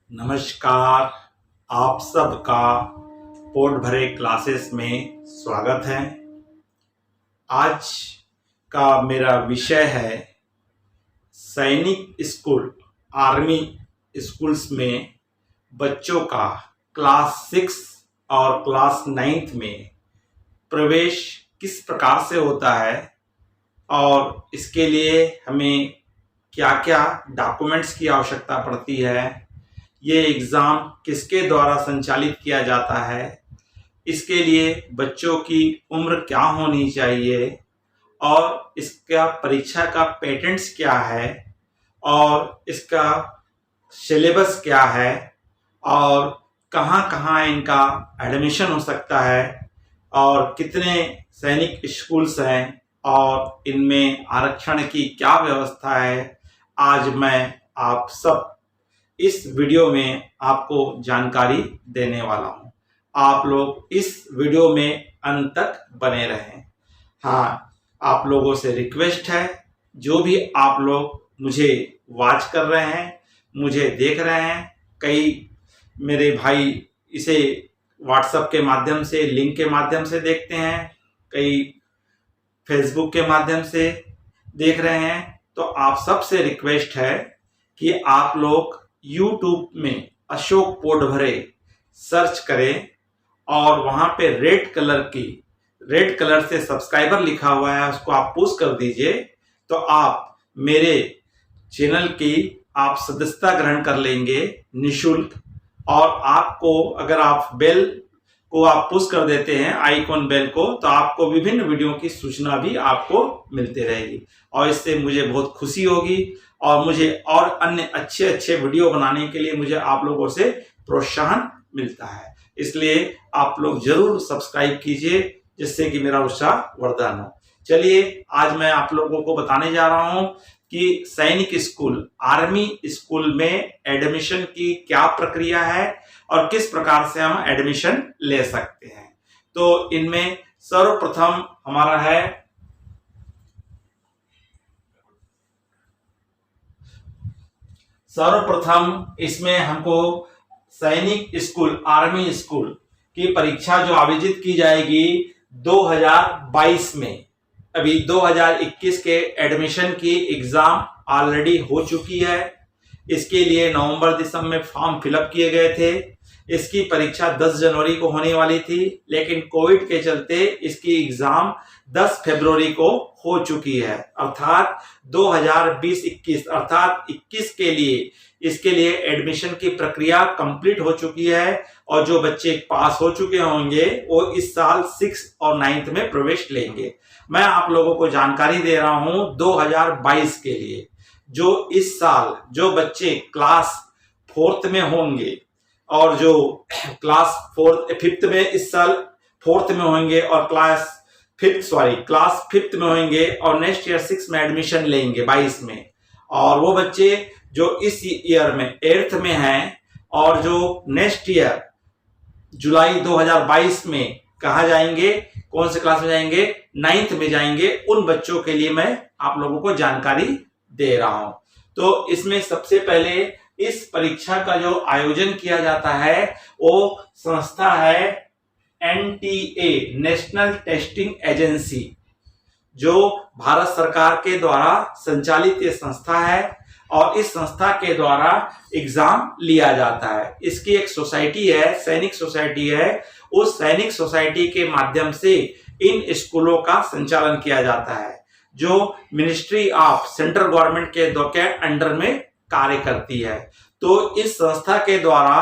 नमस्कार। आप सबका पोट भरे क्लासेस में स्वागत है। आज का मेरा विषय है सैनिक स्कूल, आर्मी स्कूल्स में बच्चों का क्लास 6 और क्लास 9 में प्रवेश किस प्रकार से होता है और इसके लिए हमें क्या क्या डॉक्यूमेंट्स की आवश्यकता पड़ती है, ये एग्ज़ाम किसके द्वारा संचालित किया जाता है, इसके लिए बच्चों की उम्र क्या होनी चाहिए और इसका परीक्षा का पैटर्न्स क्या है और इसका सिलेबस क्या है और कहाँ कहाँ इनका एडमिशन हो सकता है और कितने सैनिक स्कूल्स हैं और इनमें आरक्षण की क्या व्यवस्था है, आज मैं आप सब इस वीडियो में आपको जानकारी देने वाला हूं। आप लोग इस वीडियो में अंत तक बने रहें। हाँ, आप लोगों से रिक्वेस्ट है, जो भी आप लोग मुझे वॉच कर रहे हैं, मुझे देख रहे हैं, कई मेरे भाई इसे व्हाट्सएप के माध्यम से, लिंक के माध्यम से देखते हैं, कई फेसबुक के माध्यम से देख रहे हैं, तो आप सबसे रिक्वेस्ट है कि आप लोग YouTube में अशोक पोटभरे सर्च करें और वहां पे रेड कलर से सब्सक्राइबर लिखा हुआ है, उसको आप पुश कर दीजिए तो आप मेरे चैनल की आप सदस्यता ग्रहण कर लेंगे निशुल्क। और आपको अगर आप बेल को आप पुश कर देते हैं, आइकॉन बेल को, तो आपको विभिन्न वीडियो की सूचना भी आपको मिलती रहेगी और इससे मुझे बहुत खुशी होगी और मुझे और अन्य अच्छे वीडियो बनाने के लिए मुझे आप लोगों से प्रोत्साहन मिलता है। इसलिए आप लोग जरूर सब्सक्राइब कीजिए, जिससे कि मेरा उत्साह वर्धन हो। चलिए, आज मैं आप लोगों को बताने जा रहा हूं कि सैनिक स्कूल, आर्मी स्कूल में एडमिशन की क्या प्रक्रिया है और किस प्रकार से हम एडमिशन ले सकते हैं। तो इनमें सर्वप्रथम हमारा है इसमें हमको सैनिक स्कूल, आर्मी स्कूल की परीक्षा जो आयोजित की जाएगी 2022 में। अभी 2021 के एडमिशन की एग्जाम ऑलरेडी हो चुकी है। इसके लिए नवंबर दिसंबर में फॉर्म फिलअप किए गए थे। इसकी परीक्षा 10 जनवरी को होने वाली थी, लेकिन कोविड के चलते इसकी एग्जाम 10 फरवरी को हो चुकी है, अर्थात 2020-21 अर्थात 21 के लिए इसके लिए एडमिशन की प्रक्रिया कंप्लीट हो चुकी है और जो बच्चे पास हो चुके होंगे वो इस साल 6 और 9 में प्रवेश लेंगे। मैं आप लोगों को जानकारी दे रहा हूं 2022 के लिए, जो इस साल जो बच्चे क्लास 4th में होंगे और जो क्लास 5th में इस साल 4th में होंगे और क्लास 5th में होंगे और नेक्स्ट ईयर 6 में एडमिशन लेंगे 22 में, और वो बच्चे जो इस ईयर में 8th में हैं और जो नेक्स्ट ईयर जुलाई 2022 में कहाँ जाएंगे, कौन से क्लास में जाएंगे, 9th में जाएंगे, उन बच्चों के लिए मैं आप लोगों को जानकारी दे रहा हूं। तो इसमें सबसे पहले इस परीक्षा का जो आयोजन किया जाता है वो संस्था है NTA, नेशनल टेस्टिंग एजेंसी, जो भारत सरकार के द्वारा संचालित ये संस्था है और इस संस्था के द्वारा एग्जाम लिया जाता है। इसकी एक सोसाइटी है, सैनिक सोसाइटी है, उस सैनिक सोसाइटी के माध्यम से इन स्कूलों का संचालन किया जाता है, जो मिनिस्ट्री ऑफ सेंट्रल गवर्नमेंट के अंडर में कार्य करती है। तो इस संस्था के द्वारा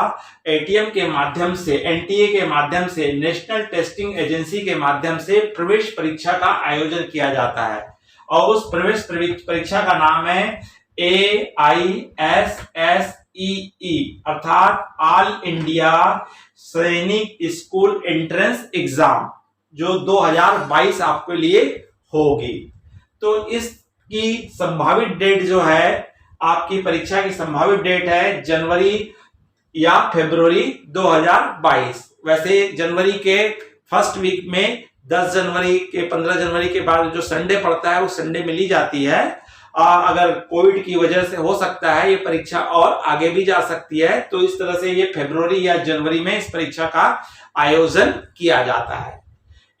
ATM के माध्यम से, NTA के माध्यम से, नेशनल टेस्टिंग एजेंसी के माध्यम से प्रवेश परीक्षा का आयोजन किया जाता है और उस प्रवेश परीक्षा का नाम है AISSEE अर्थात ऑल इंडिया सैनिक स्कूल एंट्रेंस एग्जाम, जो 2022 आपके लिए होगी। तो इसकी संभावित डेट जो है, आपकी परीक्षा की संभावित डेट है जनवरी या फरवरी 2022। वैसे जनवरी के फर्स्ट वीक में 10 जनवरी के 15 जनवरी के बाद जो संडे पड़ता है वो संडे में ली जाती है अगर कोविड की वजह से हो सकता है ये परीक्षा और आगे भी जा सकती है, तो इस तरह से ये फरवरी या जनवरी में इस परीक्षा का आयोजन किया जाता है।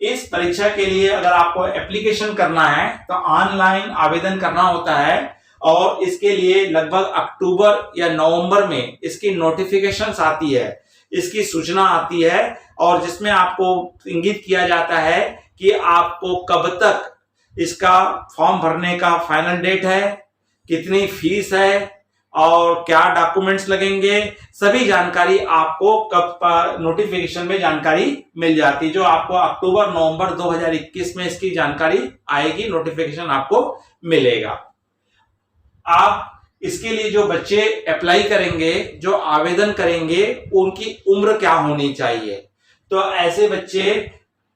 इस परीक्षा के लिए अगर आपको एप्लीकेशन करना है तो ऑनलाइन आवेदन करना होता है, और इसके लिए लगभग अक्टूबर या नवंबर में इसकी नोटिफिकेशंस आती है, इसकी सूचना आती है, और जिसमें आपको इंगित किया जाता है कि आपको कब तक इसका फॉर्म भरने का फाइनल डेट है, कितनी फीस है और क्या डॉक्यूमेंट्स लगेंगे, सभी जानकारी आपको कब नोटिफिकेशन में जानकारी मिल जाती है, जो आपको अक्टूबर नवंबर 2021 में इसकी जानकारी आएगी, नोटिफिकेशन आपको मिलेगा। आप इसके लिए जो बच्चे अप्लाई करेंगे, जो आवेदन करेंगे, उनकी उम्र क्या होनी चाहिए? तो ऐसे बच्चे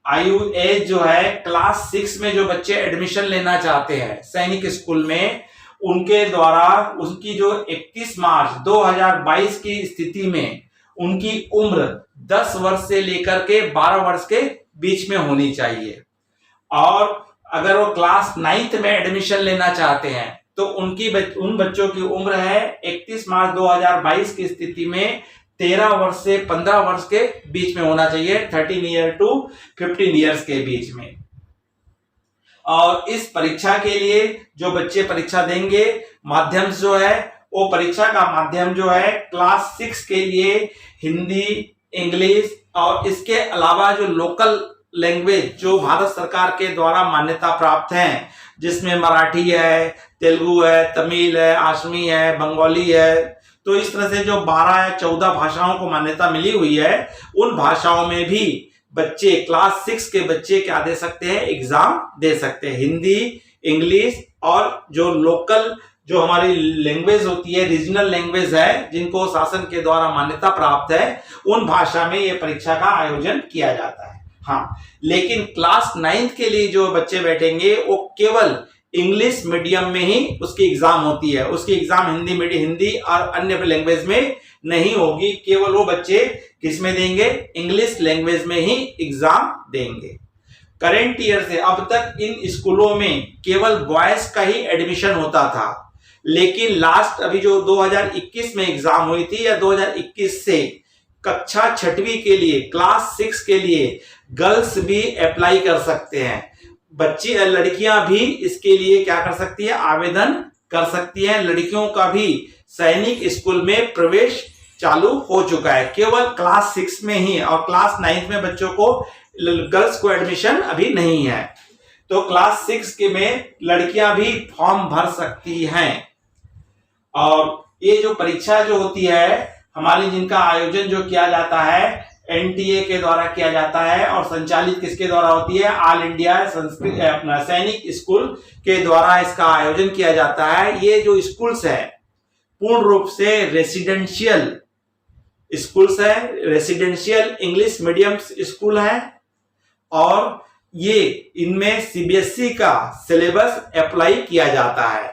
आयु एज जो है क्लास 6 में जो बच्चे एडमिशन लेना चाहते हैं सैनिक स्कूल में, उनके द्वारा उनकी जो 31 मार्च 2022 की स्थिति में उनकी उम्र 10 वर्ष से लेकर के 12 वर्ष के बीच में होनी चाहिए। और अगर वो क्लास 9th में एडमिशन लेना चाहते हैं तो उन बच्चों की उम्र है 31 मार्च 2022 की स्थिति में 13 वर्ष से 15 वर्ष के बीच में होना चाहिए, 13 ईयर टू 15 ईयर्स के बीच में। और इस परीक्षा के लिए जो बच्चे परीक्षा देंगे, माध्यम जो है वो परीक्षा का माध्यम जो है क्लास 6 के लिए हिंदी, इंग्लिश और इसके अलावा जो लोकल लैंग्वेज जो भारत सरकार के द्वारा मान्यता प्राप्त हैं, जिसमें मराठी है, तेलुगु है, तमिल है, आसमी है, बंगाली है, तो इस तरह से जो 12 या 14 भाषाओं को मान्यता मिली हुई है, उन भाषाओं में भी बच्चे क्लास 6 के बच्चे क्या दे सकते हैं, एग्जाम दे सकते हैं। हिंदी, इंग्लिश और जो लोकल जो हमारी लैंग्वेज होती है, रीजनल लैंग्वेज है, जिनको शासन के द्वारा मान्यता प्राप्त है, उन भाषा में ये परीक्षा का आयोजन किया जाता है। हाँ, लेकिन क्लास 9th के लिए जो बच्चे बैठेंगे वो केवल इंग्लिश मीडियम में ही उसकी एग्जाम होती है, उसकी एग्जाम हिंदी और अन्य लैंग्वेज में नहीं होगी, केवल वो बच्चे किसमें देंगे, इंग्लिश लैंग्वेज में ही एग्जाम देंगे। करंट ईयर से अब तक इन स्कूलों में केवल बॉयज का ही एडमिशन होता था, लेकिन लास्ट अभी जो 2021 में एग्जाम हुई थी या 2021 से कक्षा 6वीं के लिए क्लास 6 के लिए गर्ल्स भी अप्लाई कर सकते हैं। बच्ची लड़कियां भी इसके लिए क्या कर सकती है, आवेदन कर सकती हैं। लड़कियों का भी सैनिक स्कूल में प्रवेश चालू हो चुका है, केवल क्लास 6 में ही, और क्लास 9th में बच्चों को गर्ल्स को एडमिशन अभी नहीं है। तो क्लास 6 के में लड़कियां भी फॉर्म भर सकती हैं। और ये जो परीक्षा जो होती है हमारी, जिनका आयोजन जो किया जाता है एनटीए के द्वारा किया जाता है, और संचालित किसके द्वारा होती है, ऑल इंडिया अपना सैनिक स्कूल के द्वारा इसका आयोजन किया जाता है। ये जो स्कूल्स है पूर्ण रूप से रेसिडेंशियल स्कूल्स है, रेसिडेंशियल इंग्लिश मीडियम स्कूल है, और ये इनमें सीबीएसई का सिलेबस अप्लाई किया जाता है।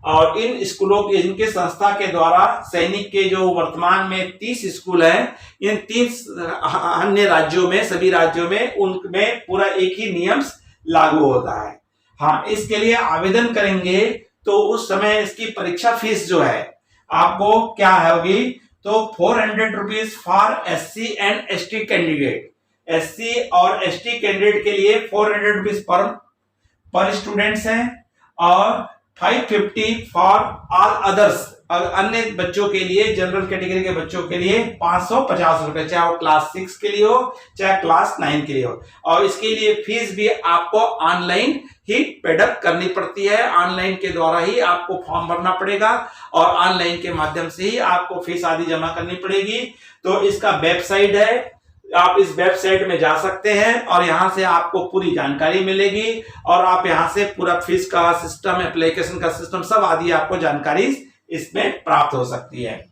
और इन स्कूलों के, इनके संस्था के द्वारा सैनिक के जो वर्तमान में 30 स्कूल हैं, इन 30 अन्य राज्यों में, सभी राज्यों में उनमें पूरा एक ही नियम लागू होता है। हाँ, इसके लिए आवेदन करेंगे तो उस समय इसकी परीक्षा फीस जो है आपको क्या होगी, तो 400 rupees for SC and ST candidate. SC और ST कैंडिडेट के लिए 400 रुपीज पर स्टूडेंट्स हैं, और 550 फॉर ऑल अदर्स, अन्य बच्चों के लिए, जनरल कैटेगरी के बच्चों के लिए 550 रुपए, चाहे वो क्लास 6 के लिए हो चाहे क्लास 9 के लिए हो। और इसके लिए फीस भी आपको ऑनलाइन ही पेडअप करनी पड़ती है, ऑनलाइन के द्वारा ही आपको फॉर्म भरना पड़ेगा, और ऑनलाइन के माध्यम से ही आपको फीस आदि जमा करनी पड़ेगी। तो इसका वेबसाइट है, आप इस वेबसाइट में जा सकते हैं और यहां से आपको पूरी जानकारी मिलेगी, और आप यहां से पूरा फीस का सिस्टम, एप्लीकेशन का सिस्टम, सब आदि आपको जानकारी इसमें प्राप्त हो सकती है।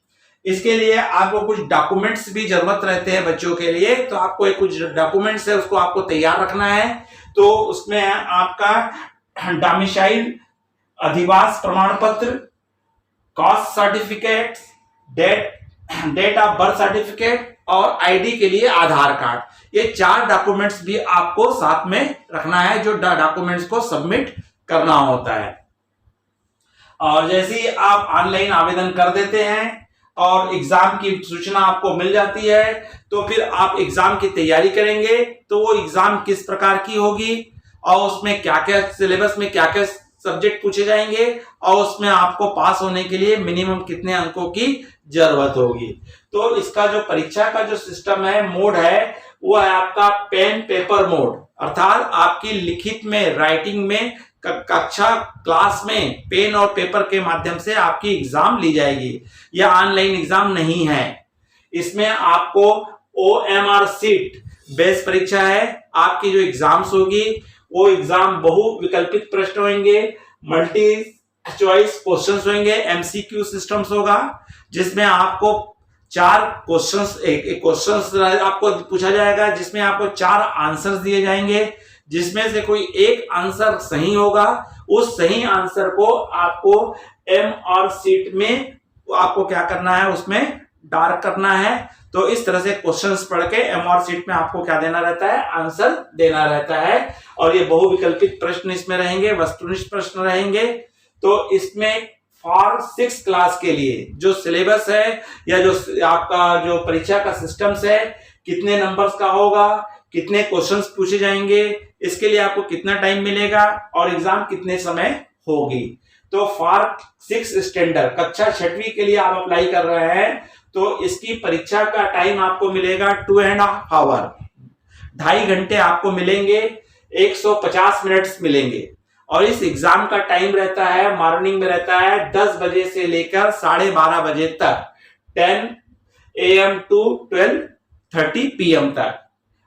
इसके लिए आपको कुछ डॉक्यूमेंट्स भी जरूरत रहते हैं बच्चों के लिए, तो आपको कुछ डॉक्यूमेंट्स है उसको आपको तैयार रखना है। तो उसमें आपका डोमिसाइल अधिवास प्रमाण पत्र, caste certificate, date of birth certificate, और आईडी के लिए आधार कार्ड, ये 4 डॉक्यूमेंट्स भी आपको साथ में रखना है, जो डॉक्यूमेंट्स को सबमिट करना होता है। और जैसे ही आप ऑनलाइन आवेदन कर देते हैं और एग्जाम की सूचना आपको मिल जाती है, तो फिर आप एग्जाम की तैयारी करेंगे। तो वो एग्जाम किस प्रकार की होगी और उसमें क्या क्या सिलेबस में क्या क्या सब्जेक्ट पूछे जाएंगे और उसमें आपको पास होने के लिए मिनिमम कितने अंकों की जरूरत होगी। तो इसका जो परीक्षा का जो सिस्टम है, मोड है, वो है आपका पेन पेपर मोड, अर्थात आपकी लिखित में, राइटिंग में, कक्षा क्लास में पेन और पेपर के माध्यम से आपकी एग्जाम ली जाएगी। यह ऑनलाइन एग्जाम नहीं है। इसमें आपको OMR सीट बेस परीक्षा है। आपकी जो एग्जाम्स होगी वो एग्जाम बहु विकल्पित प्रश्न होंगे, मल्टी चॉइस क्वेश्चंस होंगे, MCQ सिस्टम्स होगा, जिसमें आपको 4 क्वेश्चंस एक क्वेश्चंस आपको पूछा जाएगा, जिसमें आपको 4 आंसर्स दिए जाएंगे, जिसमें से कोई एक आंसर सही होगा। उस सही आंसर को आपको MR सीट में आपको क्या करना है, उसमें डार्क करना है। तो इस तरह से क्वेश्चंस पढ़ के MR सीट में आपको क्या देना रहता है, आंसर देना रहता है। और ये बहुविकल्पित प्रश्न इसमें रहेंगे, वस्तुनिष्ठ प्रश्न रहेंगे। तो इसमें फॉर 6 क्लास के लिए जो सिलेबस है या जो आपका जो परीक्षा का सिस्टम्स है, कितने नंबर्स का होगा, कितने क्वेश्चंस पूछे जाएंगे, इसके लिए आपको कितना टाइम मिलेगा और एग्जाम कितने समय होगी। तो फॉर 6 स्टैंडर्ड कक्षा 6वीं के लिए आप अप्लाई कर रहे हैं, तो इसकी परीक्षा का टाइम आपको मिलेगा 2.5 आवर, 2.5 घंटे आपको मिलेंगे, 150 मिनट्स मिलेंगे। और इस एग्जाम का टाइम रहता है, मॉर्निंग में रहता है 10 बजे से लेकर 12:30 बजे तक, 10 AM टू 12:30 PM तक।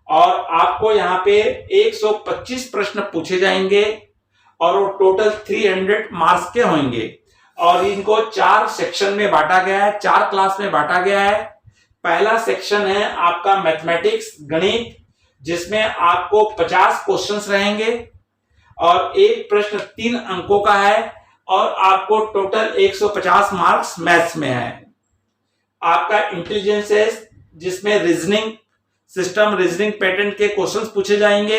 और आपको यहाँ पे 125 प्रश्न पूछे जाएंगे और वो टोटल 300 मार्क्स के होंगे। और इनको 4 सेक्शन में बांटा गया है, 4 क्लास में बांटा गया है। पहला सेक्शन है आपका मैथमेटिक्स, गणित, जिसमें आपको 50 क्वेश्चंस रहेंगे और एक प्रश्न 3 अंकों का है और आपको टोटल 150 मार्क्स मैथ्स में है। आपका इंटेलिजेंस है, जिसमें रीजनिंग सिस्टम, रीजनिंग पैटर्न के क्वेश्चंस पूछे जाएंगे,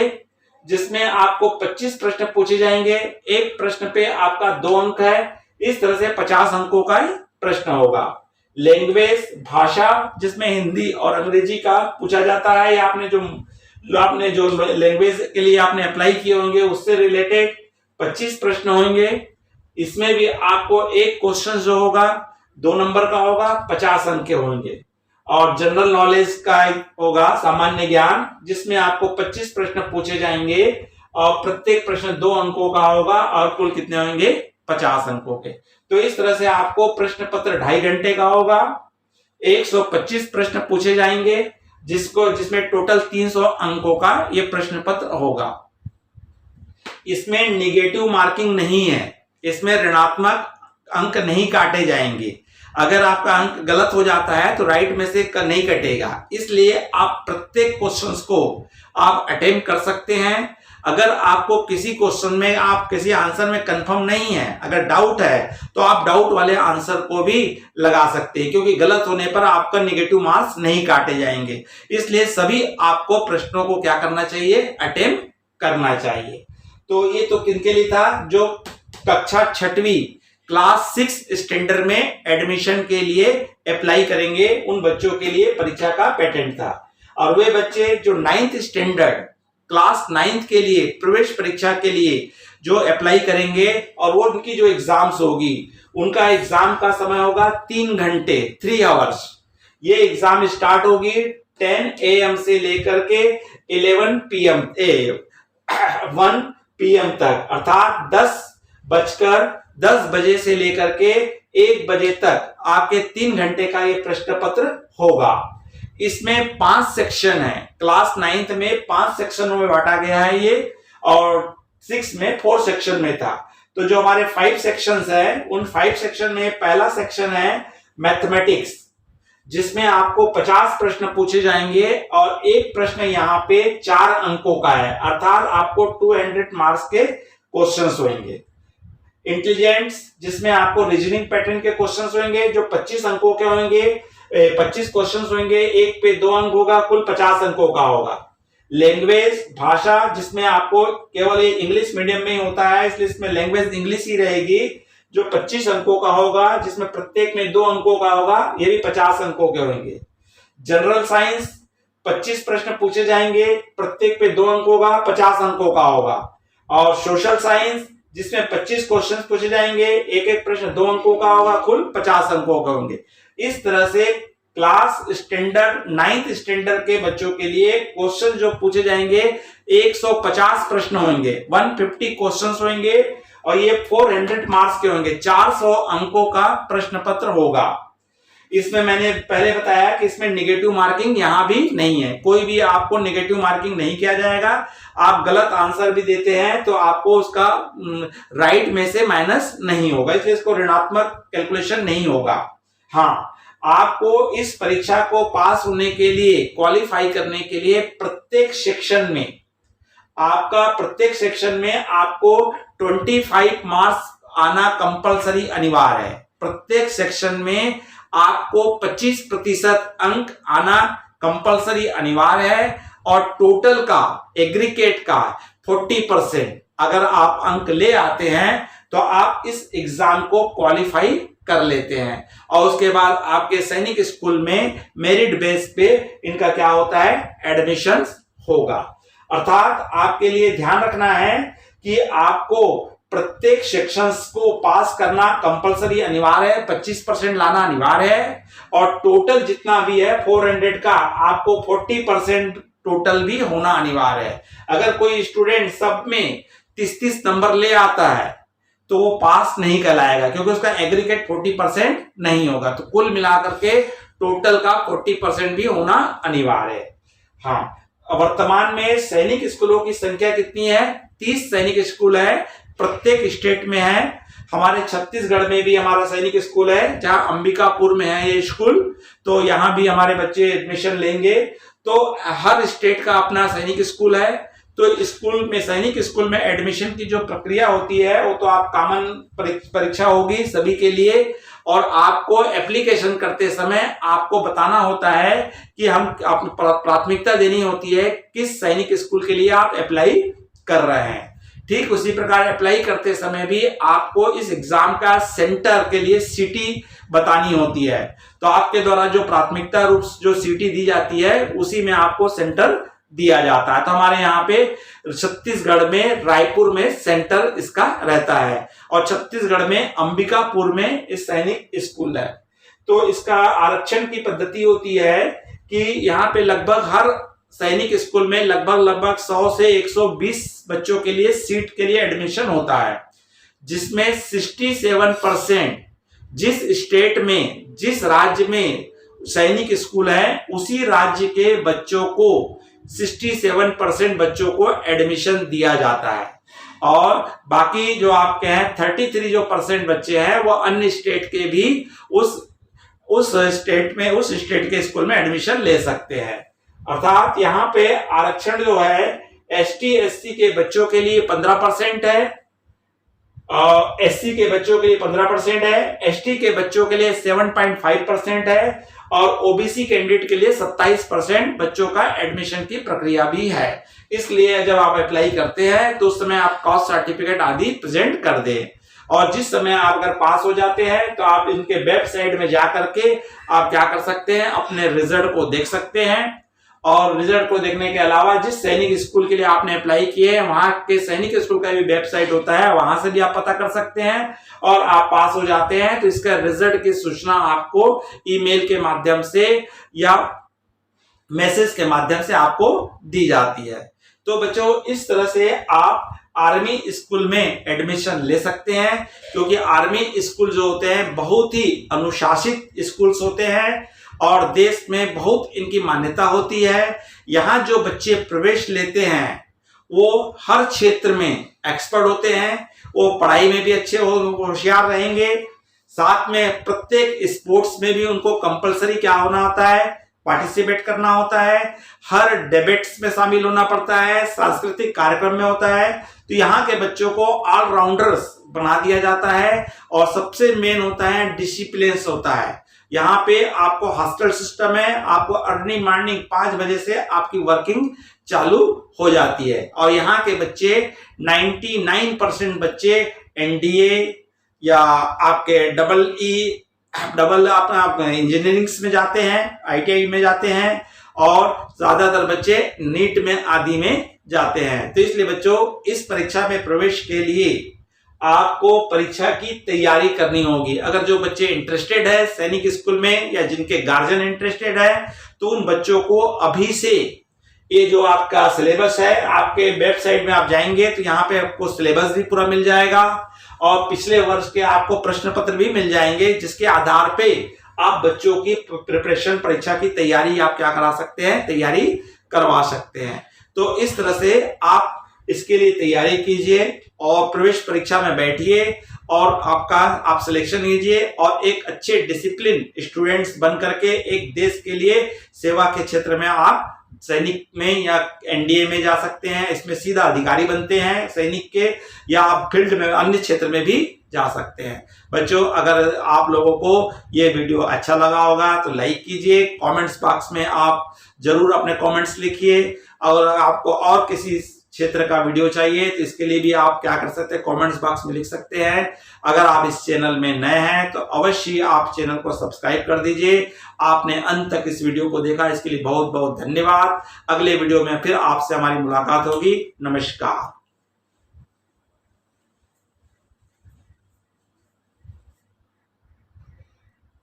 जिसमें आपको 25 प्रश्न पूछे जाएंगे। एक प्रश्न पे आपका 2 अंक है। इस तरह से 50 अंकों का प्रश्न होगा। लैंग्वेज, भाषा, जिसमें हिंदी और अंग्रेजी का पूछा जाता है, या आपने जो लैंग्वेज के लिए आपने अप्लाई किए होंगे उससे रिलेटेड 25 प्रश्न होंगे। इसमें भी आपको एक क्वेश्चन जो होगा 2 नंबर का होगा, 50 अंक के होंगे। और जनरल नॉलेज का होगा, सामान्य ज्ञान, जिसमें आपको 25 प्रश्न पूछे जाएंगे और प्रत्येक प्रश्न 2 अंकों का होगा और कुल कितने होंगे, 50 अंकों के। तो इस तरह से आपको प्रश्न पत्र 2.5 घंटे का होगा, 125 प्रश्न पूछे जाएंगे, जिसमें टोटल 300 अंकों का ये प्रश्न पत्र होगा। इसमें निगेटिव मार्किंग नहीं है, इसमें ऋणात्मक अंक नहीं काटे जाएंगे। अगर आपका अंक गलत हो जाता है तो राइट में से नहीं कटेगा, इसलिए आप प्रत्येक क्वेश्चंस को आप अटेम्प्ट कर सकते हैं। अगर आपको किसी क्वेश्चन में, आप किसी आंसर में कंफर्म नहीं है, अगर डाउट है, तो आप डाउट वाले आंसर को भी लगा सकते हैं, क्योंकि गलत होने पर आपका नेगेटिव मार्क्स नहीं काटे जाएंगे। इसलिए सभी आपको प्रश्नों को क्या करना चाहिए, अटेम्प्ट करना चाहिए। तो ये तो किनके लिए था, जो कक्षा 6वीं क्लास 6 स्टैंडर्ड में एडमिशन के लिए अप्लाई करेंगे, उन बच्चों के लिए परीक्षा का पैटर्न था। और वे बच्चे जो 9th स्टैंडर्ड क्लास 9th के लिए प्रवेश परीक्षा के लिए जो अप्लाई करेंगे, और वो उनकी जो एग्जाम्स होगी, उनका एग्जाम का समय होगा 3 घंटे, 3 आवर्स। ये एग्जाम स्टार्ट होगी 10 AM से लेकर के 1 PM तक, अर्थात 10 बजे से लेकर के 1 बजे तक आपके 3 घंटे का ये प्रश्न पत्र होगा। इसमें 5 सेक्शन है। क्लास 9th में 5 सेक्शनों में बांटा गया है ये, और 6 में 4 सेक्शन में था। तो जो हमारे 5 सेक्शंस है, उन 5 सेक्शन में पहला सेक्शन है मैथमेटिक्स, जिसमें आपको 50 प्रश्न पूछे जाएंगे और एक प्रश्न यहाँ पे 4 अंकों का है, अर्थात आपको 200 मार्क्स के क्वेश्चंस होंगे। इंटेलिजेंस, जिसमें आपको रीजनिंग पैटर्न के क्वेश्चंस होंगे, जो 25 अंकों के होंगे, 25 क्वेश्चंस होंगे, एक पे 2 अंक होगा, कुल 50 अंकों का होगा। लैंग्वेज, भाषा, जिसमें आपको केवल ये इंग्लिश मीडियम में ही होता है, इसलिए इसमें लैंग्वेज इंग्लिश ही रहेगी, जो 25 अंकों का होगा, जिसमें प्रत्येक में 2 अंकों का होगा, ये भी 50 अंकों के होंगे। जनरल साइंस 25 प्रश्न पूछे जाएंगे, प्रत्येक पे 2 अंकों का 50 अंकों का होगा। और सोशल साइंस जिसमें 25 क्वेश्चन पूछे जाएंगे, एक एक प्रश्न 2 अंकों का होगा, कुल 50 अंकों का होंगे। इस तरह से क्लास स्टैंडर्ड 9th स्टैंडर्ड के बच्चों के लिए क्वेश्चन जो पूछे जाएंगे 150 प्रश्न होंगे, 150 क्वेश्चंस होंगे और ये 400 मार्क्स के होंगे, 400 अंकों का प्रश्न पत्र होगा। इसमें मैंने पहले बताया कि इसमें नेगेटिव मार्किंग यहां भी नहीं है, कोई भी आपको नेगेटिव मार्किंग नहीं किया जाएगा। आप गलत आंसर भी देते हैं तो आपको उसका राइट में से माइनस नहीं होगा, इसलिए इसको ऋणात्मक कैलकुलेशन नहीं होगा। हाँ, आपको इस परीक्षा को पास होने के लिए, क्वालिफाई करने के लिए प्रत्येक सेक्शन में आपको 25 मार्क्स आना कंपलसरी अनिवार्य है। प्रत्येक सेक्शन में आपको 25% अंक आना कंपलसरी अनिवार्य है और टोटल का, एग्रीगेट का 40% अगर आप अंक ले आते हैं तो आप इस एग्जाम को क्वालिफाई कर लेते हैं। और उसके बाद आपके सैनिक स्कूल में मेरिट बेस पे इनका क्या होता है, एडमिशन होगा। अर्थात आपके लिए ध्यान रखना है कि आपको प्रत्येक सेक्शंस को पास करना कंपलसरी अनिवार्य है, 25% लाना अनिवार्य है और टोटल जितना भी है 400 का आपको 40% टोटल भी होना अनिवार्य है। अगर कोई स्टूडेंट सब में 30 नंबर ले आता है तो वो पास नहीं कहलाएगा, क्योंकि उसका एग्रीगेट 40% नहीं होगा। तो कुल मिलाकर के टोटल का 40% भी होना अनिवार्य है। हाँ, वर्तमान में सैनिक स्कूलों की संख्या कितनी है, 30 सैनिक स्कूल है, प्रत्येक स्टेट में है। हमारे छत्तीसगढ़ में भी हमारा सैनिक स्कूल है, जहां अंबिकापुर में है ये स्कूल, तो यहां भी हमारे बच्चे एडमिशन लेंगे। तो हर स्टेट का अपना सैनिक स्कूल है। तो स्कूल में, सैनिक स्कूल में एडमिशन की जो प्रक्रिया होती है वो तो आप कॉमन परीक्षा होगी सभी के लिए, और आपको एप्लीकेशन करते समय आपको बताना होता है कि हम प्राथमिकता देनी होती है किस सैनिक स्कूल के लिए आप अप्लाई कर रहे हैं। ठीक उसी प्रकार अप्लाई करते समय भी आपको इस एग्जाम का सेंटर के लिए सिटी बतानी होती है। तो आपके द्वारा जो प्राथमिकता रूप जो सिटी दी जाती है उसी में आपको सेंटर दिया जाता है। तो हमारे यहाँ पे छत्तीसगढ़ में रायपुर में सेंटर इसका रहता है और छत्तीसगढ़ में अंबिकापुर में इस सैनिक स्कूल है। तो इसका आरक्षण की पद्धति होती है कि यहाँ पे लगभग हर सैनिक स्कूल में लगभग 100 से 120 बच्चों के लिए सीट के लिए एडमिशन होता है, जिसमें 67% जिस स्टेट में, जिस राज्य में सैनिक स्कूल है उसी राज्य के बच्चों को 67% बच्चों को एडमिशन दिया जाता है और बाकी जो आपके हैं 33 जो % बच्चे हैं वो अन्य स्टेट के भी उस स्टेट के स्कूल में एडमिशन ले सकते हैं। अर्थात यहाँ पे आरक्षण जो है एसटी एससी के बच्चों के लिए 15% है, एससी के बच्चों के लिए 15% है, एसटी के बच्चों के लिए 7.5% है और ओबीसी कैंडिडेट के लिए 27% बच्चों का एडमिशन की प्रक्रिया भी है। इसलिए जब आप अप्लाई करते हैं तो उस समय आप कास्ट सर्टिफिकेट आदि प्रेजेंट कर दें और जिस समय आप अगर पास हो जाते हैं तो आप इनके वेबसाइट में जाकर के आप क्या कर सकते हैं, अपने रिजल्ट को देख सकते हैं और रिजल्ट को देखने के अलावा जिस सैनिक स्कूल के लिए आपने अप्लाई किए हैं वहां के सैनिक स्कूल का भी वेबसाइट होता है, वहां से भी आप पता कर सकते हैं और आप पास हो जाते हैं तो इसका रिजल्ट की सूचना आपको ईमेल के माध्यम से या मैसेज के माध्यम से आपको दी जाती है। तो बच्चों इस तरह से आप आर्मी स्कूल में एडमिशन ले सकते हैं, क्योंकि आर्मी स्कूल जो होते हैं बहुत ही अनुशासित स्कूल्स होते हैं और देश में बहुत इनकी मान्यता होती है। यहाँ जो बच्चे प्रवेश लेते हैं वो हर क्षेत्र में एक्सपर्ट होते हैं, वो पढ़ाई में भी अच्छे होशियार रहेंगे, साथ में प्रत्येक स्पोर्ट्स में भी उनको कंपलसरी क्या होना होता है, पार्टिसिपेट करना होता है, हर डिबेट्स में शामिल होना पड़ता है, सांस्कृतिक कार्यक्रम में होता है। तो यहाँ के बच्चों को ऑलराउंडर्स बना दिया जाता है और सबसे मेन होता है डिसिप्लिन होता है। यहाँ पे आपको हॉस्टल सिस्टम है, आपको अर्ली मॉर्निंग 5 बजे से आपकी वर्किंग चालू हो जाती है और यहाँ के बच्चे 99% बच्चे एनडीए या आपके डबल आप इंजीनियरिंग में जाते हैं, ITI में जाते हैं, और ज्यादातर बच्चे नीट में आदि में जाते हैं। तो इसलिए बच्चों, इस परीक्षा में प्रवेश के लिए आपको परीक्षा की तैयारी करनी होगी। अगर जो बच्चे इंटरेस्टेड है सैनिक स्कूल में, या जिनके गार्जियन इंटरेस्टेड है, तो उन बच्चों को अभी से ये जो आपका सिलेबस है, आपके वेबसाइट में आप जाएंगे तो यहाँ पे आपको सिलेबस भी पूरा मिल जाएगा, और पिछले वर्ष के आपको प्रश्न पत्र भी मिल जाएंगे, जिसके आधार पे आप बच्चों की प्रिपरेशन, परीक्षा की तैयारी आप क्या करा सकते हैं, तैयारी करवा सकते हैं। तो इस तरह से आप इसके लिए तैयारी कीजिए और प्रवेश परीक्षा में बैठिए, और आप सिलेक्शन कीजिए, और एक अच्छे डिसिप्लिन स्टूडेंट्स बन करके एक देश के लिए सेवा के क्षेत्र में आप सैनिक में या NDA में जा सकते हैं। इसमें सीधा अधिकारी बनते हैं सैनिक के, या आप फील्ड में अन्य क्षेत्र में भी जा सकते हैं। बच्चों, अगर आप लोगों को ये वीडियो अच्छा लगा होगा तो लाइक कीजिए, कमेंट्स बॉक्स में आप जरूर अपने कमेंट्स लिखिए, और आपको और किसी क्षेत्र का वीडियो चाहिए तो इसके लिए भी आप क्या कर सकते हैं, कमेंट्स बॉक्स में लिख सकते हैं। अगर आप इस चैनल में नए हैं तो अवश्य आप चैनल को सब्सक्राइब कर दीजिए। आपने अंत तक इस वीडियो को देखा, इसके लिए बहुत बहुत धन्यवाद। अगले वीडियो में फिर आपसे हमारी मुलाकात होगी। नमस्कार।